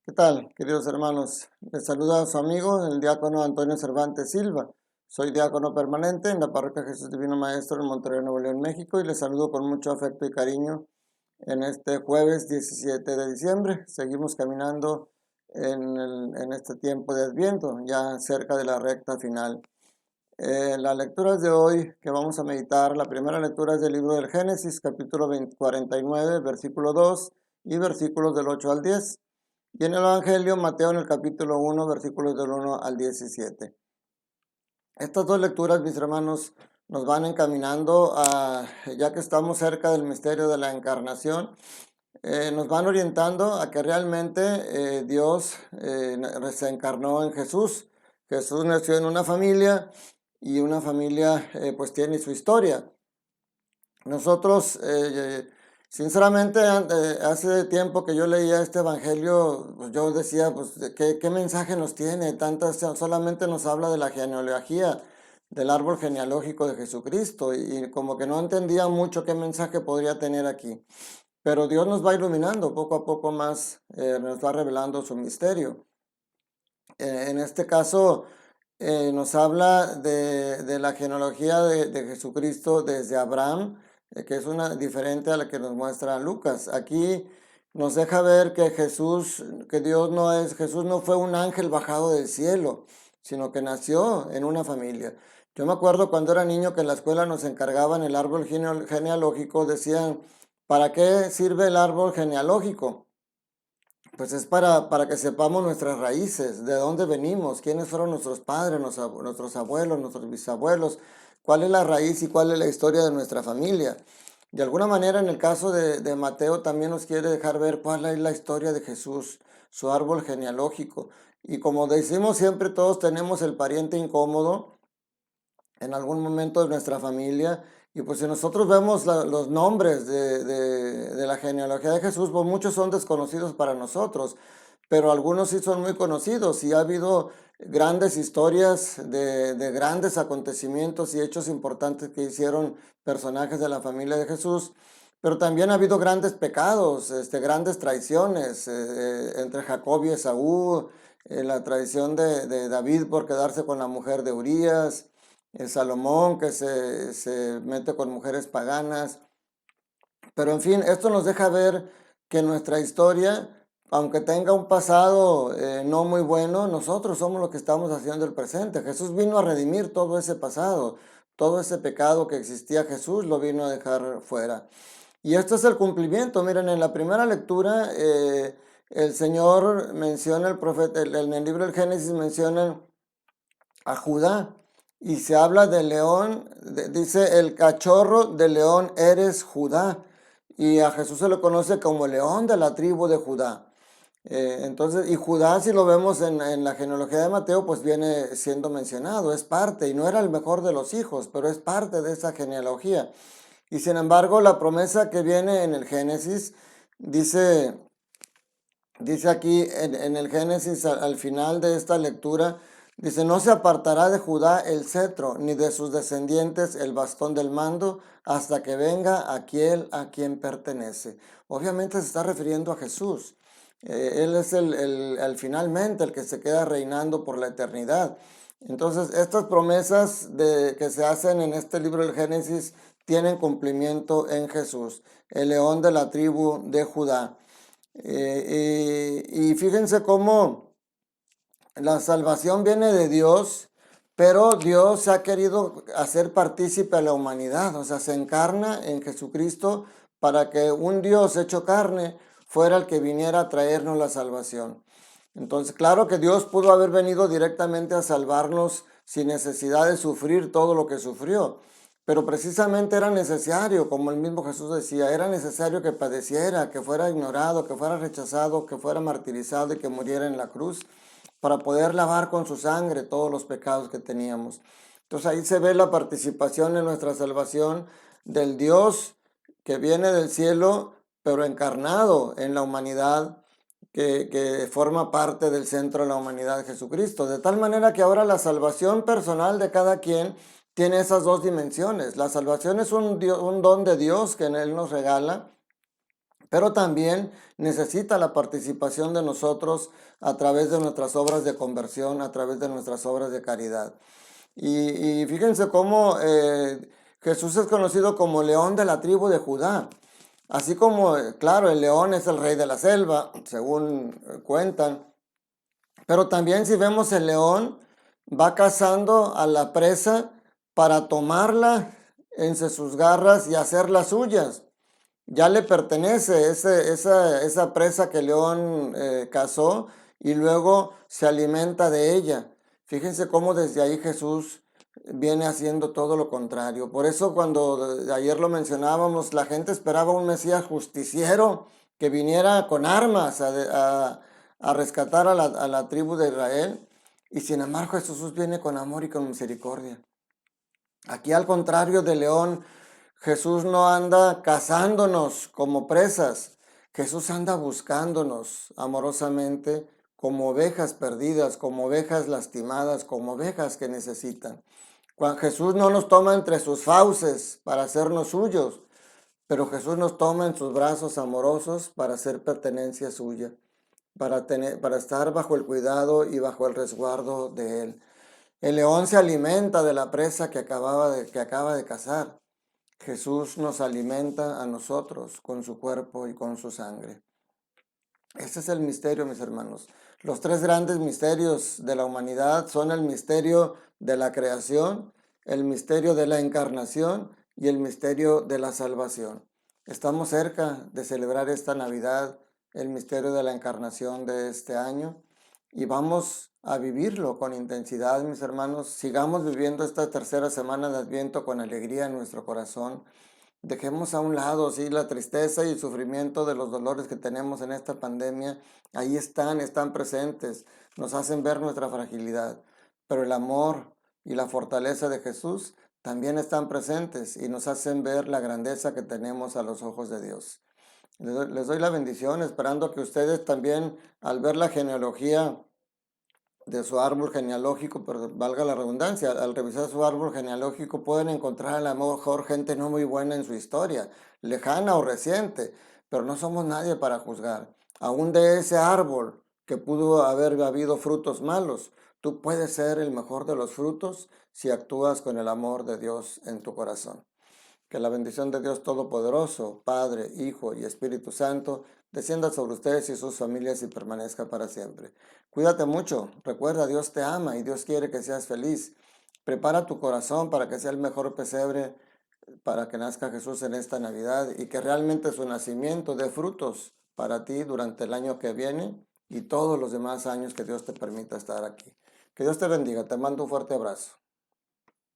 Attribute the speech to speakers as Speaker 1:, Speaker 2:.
Speaker 1: ¿Qué tal, queridos hermanos? Les saluda a su amigo, el diácono Antonio Cervantes Silva. Soy diácono permanente en la Parroquia Jesús Divino Maestro en Monterrey, Nuevo León, México, y les saludo con mucho afecto y cariño en este jueves 17 de diciembre. Seguimos caminando en este tiempo de Adviento, ya cerca de la recta final. Las lecturas de hoy que vamos a meditar, la primera lectura es del libro del Génesis, capítulo 49, versículo 2 y versículos del 8 al 10. Y en el Evangelio, Mateo en el capítulo 1, versículos del 1 al 17. Estas dos lecturas, mis hermanos, nos van encaminando ya que estamos cerca del misterio de la encarnación, nos van orientando a que realmente Dios se encarnó en Jesús. Jesús nació en una familia y una familia pues tiene su historia. Nosotros, sinceramente, hace tiempo que yo leía este evangelio, pues yo decía, pues, ¿qué mensaje nos tiene? Solamente nos habla de la genealogía, del árbol genealógico de Jesucristo, y como que no entendía mucho qué mensaje podría tener aquí. Pero Dios nos va iluminando poco a poco más, nos va revelando su misterio. En este caso, nos habla de la genealogía de Jesucristo desde Abraham, que es una diferente a la que nos muestra Lucas. Aquí nos deja ver que Jesús no fue un ángel bajado del cielo, sino que nació en una familia. Yo me acuerdo cuando era niño que en la escuela nos encargaban el árbol genealógico, decían, ¿para qué sirve el árbol genealógico? Pues es para que sepamos nuestras raíces, de dónde venimos, quiénes fueron nuestros padres, nuestros abuelos, nuestros bisabuelos, cuál es la raíz y cuál es la historia de nuestra familia. De alguna manera, en el caso de Mateo, también nos quiere dejar ver cuál es la historia de Jesús, su árbol genealógico. Y como decimos siempre, todos tenemos el pariente incómodo en algún momento de nuestra familia. Y pues si nosotros vemos los nombres de la genealogía de Jesús, pues muchos son desconocidos para nosotros, pero algunos sí son muy conocidos y ha habido grandes historias de grandes acontecimientos y hechos importantes que hicieron personajes de la familia de Jesús. Pero también ha habido grandes pecados, grandes traiciones entre Jacob y Esaú, la traición de David por quedarse con la mujer de Urías, Salomón que se mete con mujeres paganas. Pero en fin, esto nos deja ver que nuestra historia, aunque tenga un pasado no muy bueno, nosotros somos los que estamos haciendo el presente. Jesús vino a redimir todo ese pasado, todo ese pecado que existía. Jesús lo vino a dejar fuera. Y esto es el cumplimiento. Miren, en la primera lectura, el Señor menciona, el profeta, en el libro del Génesis menciona a Judá. Y se habla del león, dice, el cachorro del león eres Judá. Y a Jesús se lo conoce como león de la tribu de Judá. Entonces, y Judá, si lo vemos en la genealogía de Mateo, pues viene siendo mencionado, es parte, y no era el mejor de los hijos, pero es parte de esa genealogía. Y sin embargo, la promesa que viene en el Génesis, dice aquí en el Génesis, al final de esta lectura, dice, no se apartará de Judá el cetro, ni de sus descendientes el bastón del mando, hasta que venga aquel a quien pertenece. Obviamente se está refiriendo a Jesús. Él es finalmente el que se queda reinando por la eternidad. Entonces, estas promesas que se hacen en este libro del Génesis tienen cumplimiento en Jesús, el león de la tribu de Judá. Y fíjense cómo la salvación viene de Dios, pero Dios ha querido hacer partícipe a la humanidad, o sea, se encarna en Jesucristo para que un Dios hecho carne fuera el que viniera a traernos la salvación. Entonces, claro que Dios pudo haber venido directamente a salvarnos sin necesidad de sufrir todo lo que sufrió. Pero precisamente era necesario, como el mismo Jesús decía, era necesario que padeciera, que fuera ignorado, que fuera rechazado, que fuera martirizado y que muriera en la cruz para poder lavar con su sangre todos los pecados que teníamos. Entonces ahí se ve la participación en nuestra salvación del Dios que viene del cielo, pero encarnado en la humanidad, que forma parte del centro de la humanidad, Jesucristo. De tal manera que ahora la salvación personal de cada quien tiene esas dos dimensiones. La salvación es un don de Dios que Él nos regala, pero también necesita la participación de nosotros a través de nuestras obras de conversión, a través de nuestras obras de caridad. Y fíjense cómo Jesús es conocido como león de la tribu de Judá. Así como, claro, el león es el rey de la selva, según cuentan, pero también si vemos el león, va cazando a la presa para tomarla entre sus garras y hacerla suyas. Ya le pertenece esa presa que el león cazó y luego se alimenta de ella. Fíjense cómo desde ahí Jesús viene haciendo todo lo contrario. Por eso cuando ayer lo mencionábamos, la gente esperaba un Mesías justiciero que viniera con armas a rescatar a la tribu de Israel. Y sin embargo Jesús viene con amor y con misericordia. Aquí al contrario del león, Jesús no anda cazándonos como presas. Jesús anda buscándonos amorosamente como ovejas perdidas, como ovejas lastimadas, como ovejas que necesitan. Cuando Jesús no nos toma entre sus fauces para hacernos suyos, pero Jesús nos toma en sus brazos amorosos para ser pertenencia suya, para estar bajo el cuidado y bajo el resguardo de Él. El león se alimenta de la presa que acaba de cazar. Jesús nos alimenta a nosotros con su cuerpo y con su sangre. Ese es el misterio, mis hermanos. Los tres grandes misterios de la humanidad son el misterio de la creación, el misterio de la encarnación y el misterio de la salvación. Estamos cerca de celebrar esta Navidad, el misterio de la encarnación de este año, y vamos a vivirlo con intensidad, mis hermanos. Sigamos viviendo esta tercera semana de Adviento con alegría en nuestro corazón. Dejemos a un lado, sí, la tristeza y el sufrimiento de los dolores que tenemos en esta pandemia. Ahí están presentes, nos hacen ver nuestra fragilidad. Pero el amor y la fortaleza de Jesús también están presentes y nos hacen ver la grandeza que tenemos a los ojos de Dios. Les doy la bendición, esperando que ustedes también, al ver la genealogía de su árbol genealógico, pero valga la redundancia, al revisar su árbol genealógico pueden encontrar a lo mejor gente no muy buena en su historia, lejana o reciente, pero no somos nadie para juzgar. Aún de ese árbol que pudo haber habido frutos malos, tú puedes ser el mejor de los frutos si actúas con el amor de Dios en tu corazón. Que la bendición de Dios Todopoderoso, Padre, Hijo y Espíritu Santo, descienda sobre ustedes y sus familias y permanezca para siempre. Cuídate mucho, recuerda, Dios te ama y Dios quiere que seas feliz. Prepara tu corazón para que sea el mejor pesebre para que nazca Jesús en esta Navidad y que realmente su nacimiento dé frutos para ti durante el año que viene y todos los demás años que Dios te permita estar aquí. Que Dios te bendiga, te mando un fuerte abrazo.